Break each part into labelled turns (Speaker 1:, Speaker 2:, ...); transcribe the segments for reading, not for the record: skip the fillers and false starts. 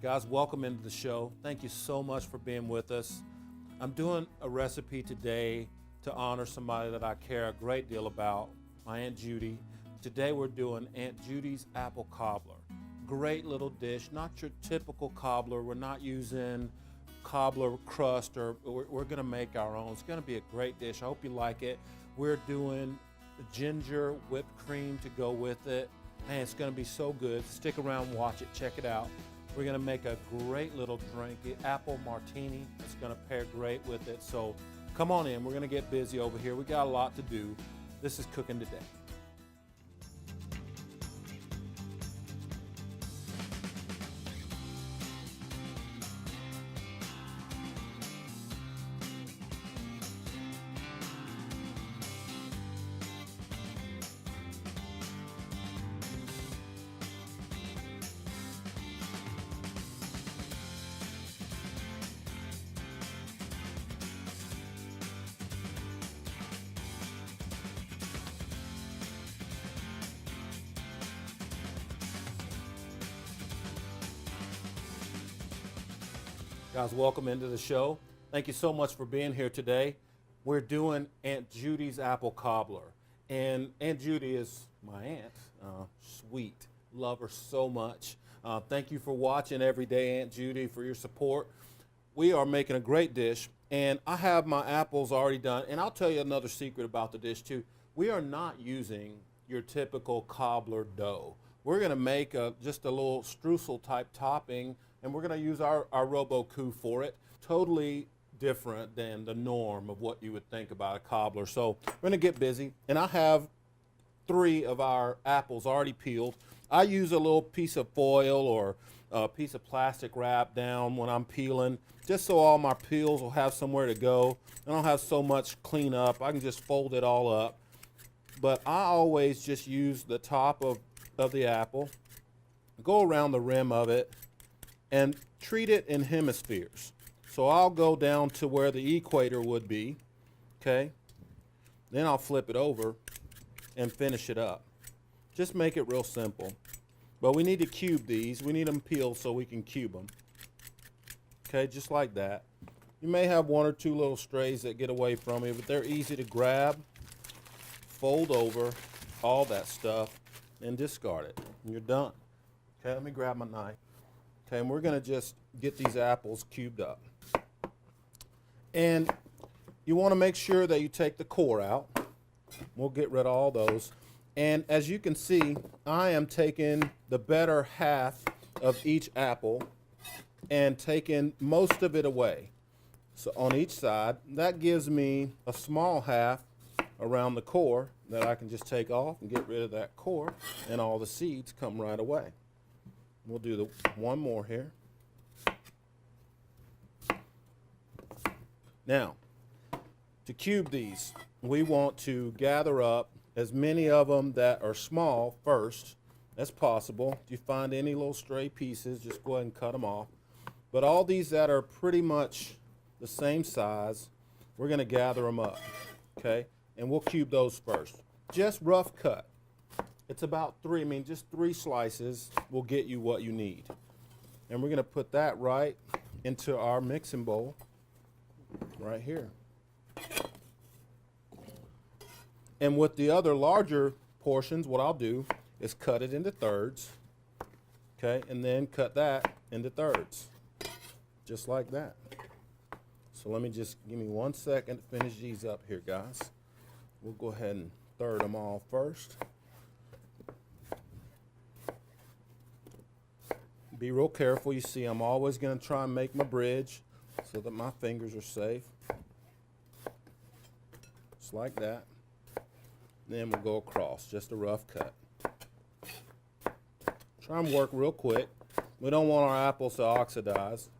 Speaker 1: Guys, welcome into the show. Thank you so much for being with us. I'm doing a recipe today to honor somebody that I care a great deal about, my Aunt Judy. Today we're doing Aunt Judy's apple cobbler. Great little dish, not your typical cobbler. We're not using cobbler crust, or we're gonna make our own. It's gonna be a great dish. I hope you like it. We're doing ginger whipped cream to go with it. Man, it's gonna be so good. Stick around, watch it, check it out. We're gonna make a great little drink, the apple martini. It's gonna pair great with it. So come on in, we're gonna get busy over here. We got a lot to do. This is Cooking Today. Guys, welcome into the show. Thank you so much for being here today. We're doing Aunt Judy's apple cobbler. And Aunt Judy is my aunt, sweet, love her so much. Thank you for watching every day, Aunt Judy, for your support. We are making a great dish, and I have my apples already done. And I'll tell you another secret about the dish too. We are not using your typical cobbler dough. We're gonna make just a little streusel type topping, and we're going to use our Robo-Coup for it. Totally different than the norm of what you would think about a cobbler. So we're going to get busy, and I have 3 of our apples already peeled. I use a little piece of foil or a piece of plastic wrap down when I'm peeling, just so all my peels will have somewhere to go. I don't have so much cleanup. I can just fold it all up. But I always just use the top of the apple, go around the rim of it, and treat it in hemispheres. So I'll go down to where the equator would be, okay? Then I'll flip it over and finish it up. Just make it real simple. But we need to cube these. We need them peeled so we can cube them. Okay, just like that. You may have 1 or 2 little strays that get away from you, but they're easy to grab, fold over, all that stuff, and discard it. And you're done. Okay, let me grab my knife. Okay, and we're going to just get these apples cubed up. And you want to make sure that you take the core out. We'll get rid of all those. And as you can see, I am taking the better half of each apple and taking most of it away. So on each side, that gives me a small half around the core that I can just take off and get rid of that core, and all the seeds come right away. We'll do one more here. Now, to cube these, we want to gather up as many of them that are small first as possible. If you find any little stray pieces, just go ahead and cut them off. But all these that are pretty much the same size, we're going to gather them up, okay? And we'll cube those first. Just rough cut. It's about 3, just 3 slices will get you what you need. And we're going to put that right into our mixing bowl right here. And with the other larger portions, what I'll do is cut it into thirds, okay, and then cut that into thirds, just like that. So let me just, give me 1 second to finish these up here, guys. We'll go ahead and third them all first. Be real careful. You see, I'm always going to try and make my bridge so that my fingers are safe. Just like that. Then we'll go across, just a rough cut. Try and work real quick. We don't want our apples to oxidize.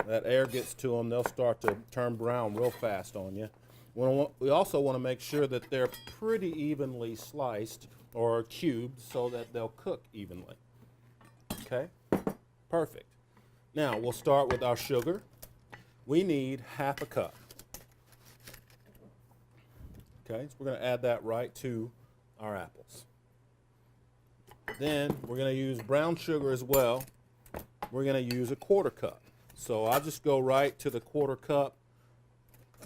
Speaker 1: That air gets to them, they'll start to turn brown real fast on you. We also want to make sure that they're pretty evenly sliced or cubed so that they'll cook evenly. Okay, perfect. Now we'll start with our sugar. We need 1/2 cup. Okay, so we're going to add that right to our apples. Then we're going to use brown sugar as well. we're going to use a 1/4 cup. So I'll just go right to the 1/4 cup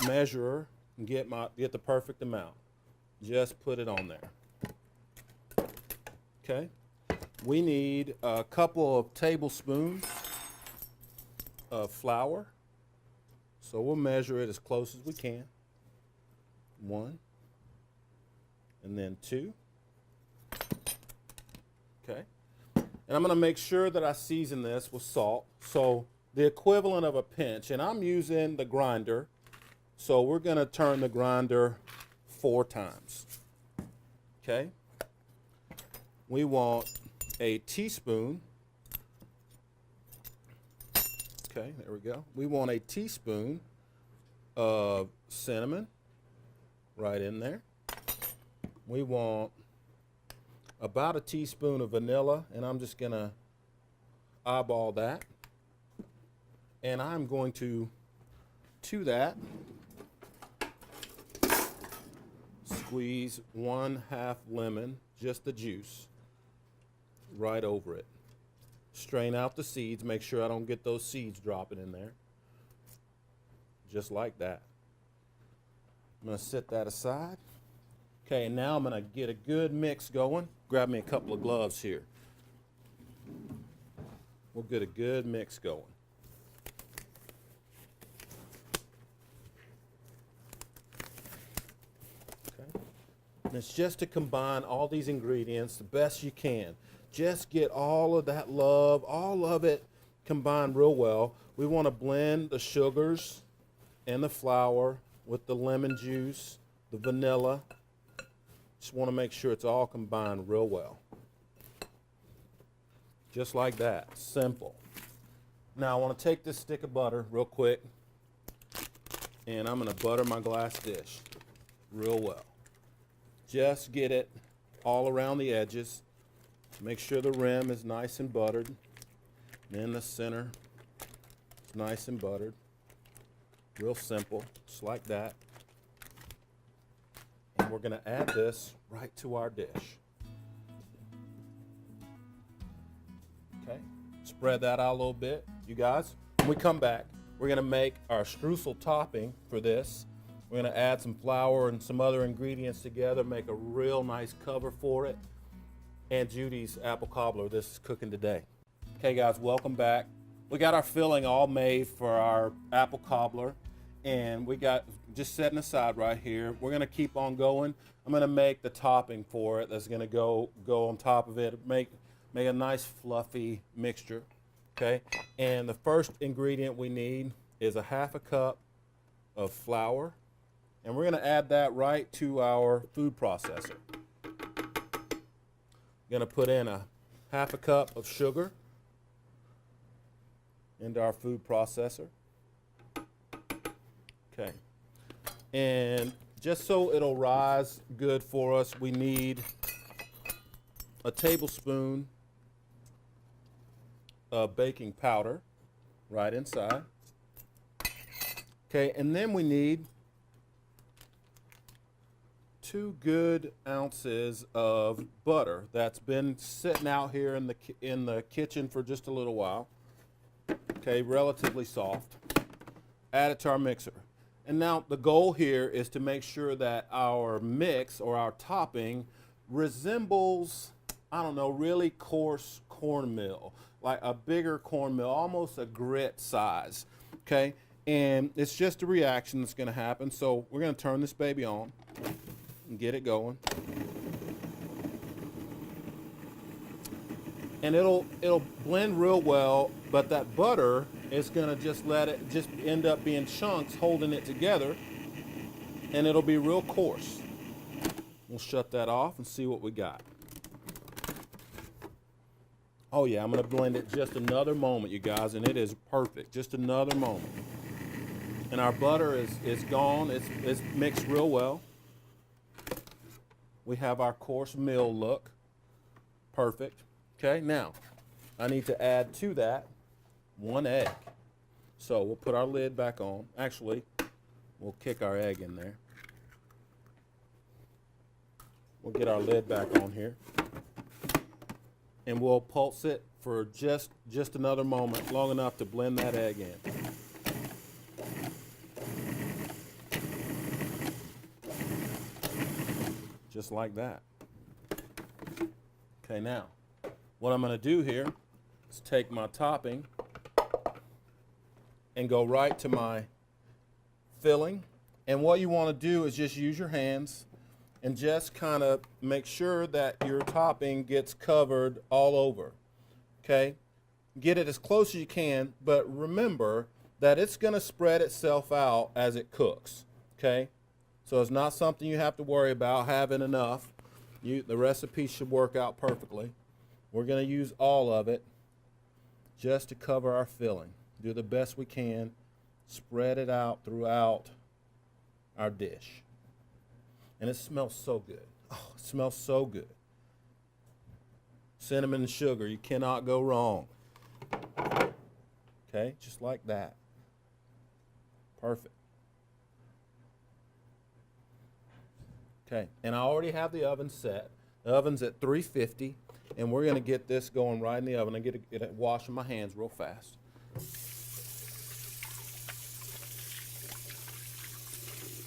Speaker 1: measurer and get the perfect amount. Just put it on there. Okay. We need a couple of tablespoons of flour. So we'll measure it as close as we can. 1, and then 2. Okay. And I'm going to make sure that I season this with salt. So the equivalent of a pinch, and I'm using the grinder. So we're going to turn the grinder 4 times. Okay. We want a teaspoon. Okay, there we go. We want a teaspoon of cinnamon right in there. We want about a teaspoon of vanilla, and I'm just going to eyeball that. And I'm going to that, squeeze 1/2 lemon, just the juice, right over it. Strain out the seeds, make sure I don't get those seeds dropping in there. Just like that. I'm going to set that aside. Okay, and now I'm going to get a good mix going. Grab me a couple of gloves here. We'll get a good mix going. Okay. And it's just to combine all these ingredients the best you can. Just get all of that love, all of it combined real well. We want to blend the sugars and the flour with the lemon juice, the vanilla. Just want to make sure it's all combined real well. Just like that, simple. Now I want to take this stick of butter real quick, and I'm going to butter my glass dish real well. Just get it all around the edges. Make sure the rim is nice and buttered. And in the center, it's nice and buttered. Real simple, just like that. And we're going to add this right to our dish. Okay, spread that out a little bit. You guys, when we come back, we're going to make our streusel topping for this. We're going to add some flour and some other ingredients together, make a real nice cover for it. And Judy's apple cobbler, this is cooking today. Okay guys, welcome back. We got our filling all made for our apple cobbler, and we got just setting aside right here. We're gonna keep on going. I'm gonna make the topping for it that's gonna go on top of it, make a nice fluffy mixture, okay? And the first ingredient we need is a 1/2 cup of flour, and we're gonna add that right to our food processor. Going to put in a 1/2 cup of sugar into our food processor. Okay. And just so it'll rise good for us, we need a tablespoon of baking powder right inside. Okay, and then we need 2 good ounces of butter that's been sitting out here in the kitchen for just a little while. Okay, relatively soft. Add it to our mixer. And now the goal here is to make sure that our mix or our topping resembles, I don't know, really coarse cornmeal, like a bigger cornmeal, almost a grit size. Okay, and it's just a reaction that's going to happen. So we're going to turn this baby on and get it going, and it'll blend real well, but that butter is going to just let it just end up being chunks holding it together, and it'll be real coarse. We'll shut that off and see what we got. Oh yeah, I'm going to blend it just another moment, you guys, and it is perfect. Just another moment, and our butter is gone. It's mixed real well. We have our coarse meal look. Perfect. Okay, now I need to add to that 1 egg. So we'll put our lid back on. Actually, we'll kick our egg in there. We'll get our lid back on here. And we'll pulse it for just another moment, long enough to blend that egg in. Just like that. Okay, now, what I'm going to do here is take my topping and go right to my filling. And what you want to do is just use your hands and just kind of make sure that your topping gets covered all over. Okay? Get it as close as you can, but remember that it's going to spread itself out as it cooks. Okay? So it's not something you have to worry about having enough. The recipe should work out perfectly. We're going to use all of it just to cover our filling. Do the best we can. Spread it out throughout our dish. And it smells so good. Oh, it smells so good. Cinnamon and sugar, you cannot go wrong. Okay, just like that. Perfect. Okay, and I already have the oven set. The oven's at 350, and we're going to get this going right in the oven. I get it washing my hands real fast.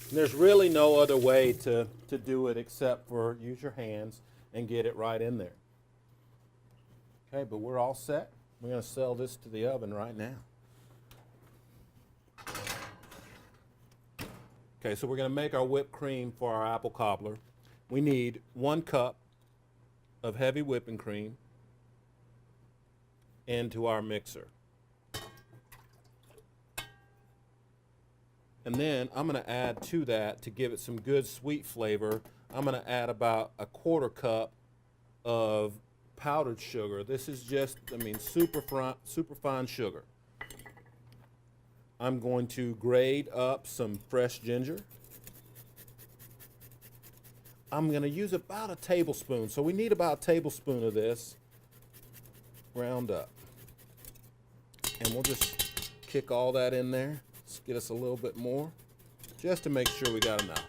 Speaker 1: And there's really no other way to do it except for use your hands and get it right in there. Okay, but we're all set. We're going to sell this to the oven right now. Okay, so we're going to make our whipped cream for our apple cobbler. We need 1 cup of heavy whipping cream into our mixer. And then I'm going to add to that, to give it some good sweet flavor, I'm going to add about 1/4 cup of powdered sugar. This is just, super fine sugar. I'm going to grate up some fresh ginger. I'm going to use about a tablespoon. So we need about a tablespoon of this ground up. And we'll just kick all that in there. Let's get us a little bit more, just to make sure we got enough.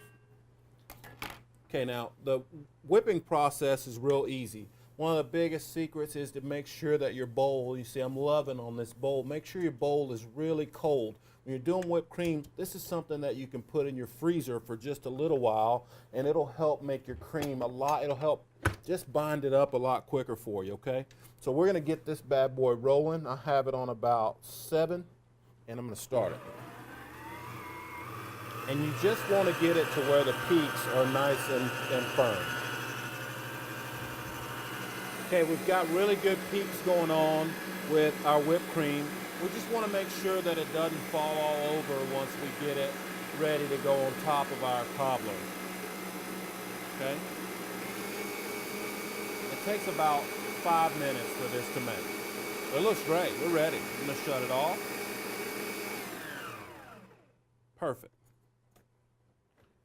Speaker 1: Okay, now the whipping process is real easy. One of the biggest secrets is to make sure that your bowl, you see I'm loving on this bowl, make sure your bowl is really cold. When you're doing whipped cream, this is something that you can put in your freezer for just a little while, and it'll help make your cream it'll help just bind it up a lot quicker for you, okay? So we're gonna get this bad boy rolling. I have it on about 7, and I'm gonna start it. And you just wanna get it to where the peaks are nice and firm. Okay, we've got really good peaks going on with our whipped cream. We just want to make sure that it doesn't fall all over once we get it ready to go on top of our cobbler. Okay? It takes about 5 minutes for this to make. It looks great. We're ready. I'm going to shut it off. Perfect.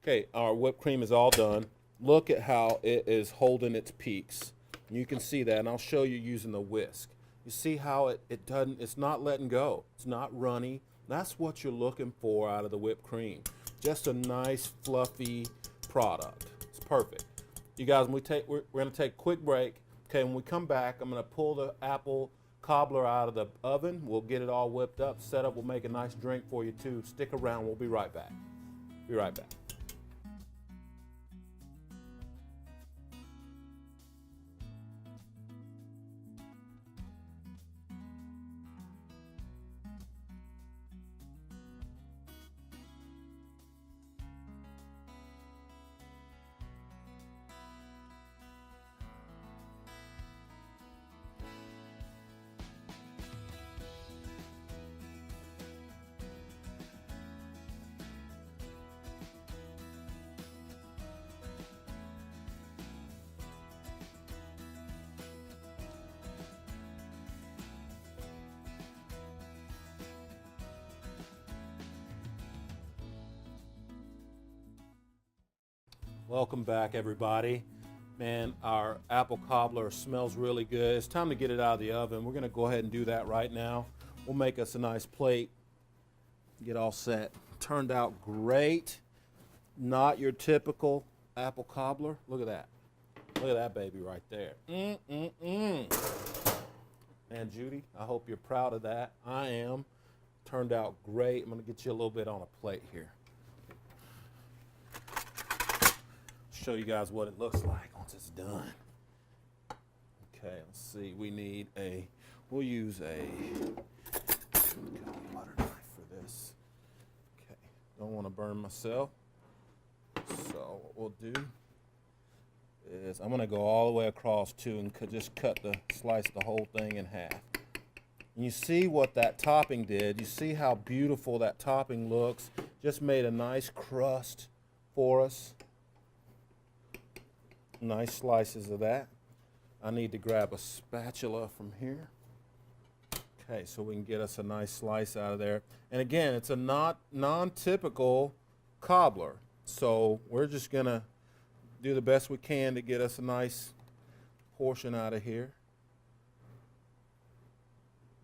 Speaker 1: Okay, our whipped cream is all done. Look at how it is holding its peaks. You can see that, and I'll show you using the whisk. You see how it's not letting go. It's not runny. That's what you're looking for out of the whipped cream. Just a nice, fluffy product. It's perfect. You guys, we're going to take a quick break. Okay, when we come back, I'm going to pull the apple cobbler out of the oven. We'll get it all whipped up, set up. We'll make a nice drink for you, too. Stick around. We'll be right back. Be right back. Welcome back, everybody. Man, our apple cobbler smells really good. It's time to get it out of the oven. We're gonna go ahead and do that right now. We'll make us a nice plate, get all set. Turned out great. Not your typical apple cobbler. Look at that. Look at that baby right there. And Judy, I hope you're proud of that. I am. Turned out great. I'm going to get you a little bit on a plate here. Show you guys what it looks like once it's done. Okay, let's see. We'll use a butter knife for this. Okay, don't want to burn myself. So what we'll do is I'm going to go all the way across too and just slice the whole thing in half. And you see what that topping did. You see how beautiful that topping looks. Just made a nice crust for us. Nice slices of that. I need to grab a spatula from here. Okay, so we can get us a nice slice out of there. And again, it's a non-typical cobbler. So we're just gonna do the best we can to get us a nice portion out of here.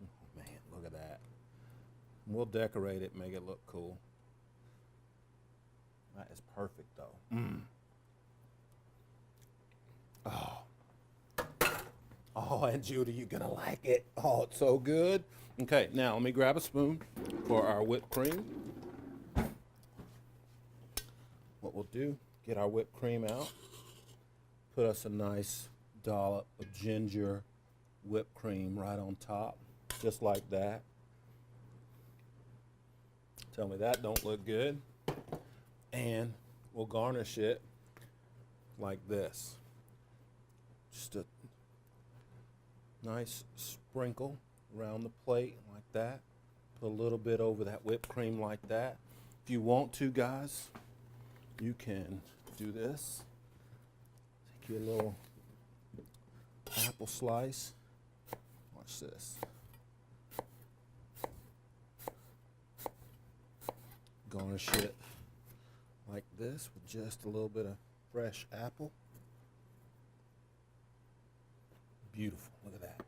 Speaker 1: Oh man, look at that. We'll decorate it, make it look cool. That is perfect though. Oh, and Judy, you're gonna like it. Oh, it's so good. Okay, now let me grab a spoon for our whipped cream. What we'll do, get our whipped cream out, put us a nice dollop of ginger whipped cream right on top, just like that. Tell me that don't look good. And we'll garnish it like this. Just a nice sprinkle around the plate like that. Put a little bit over that whipped cream like that. If you want to, guys, you can do this. Take your little apple slice. Watch this. Garnish it like this with just a little bit of fresh apple. Beautiful. Look at that.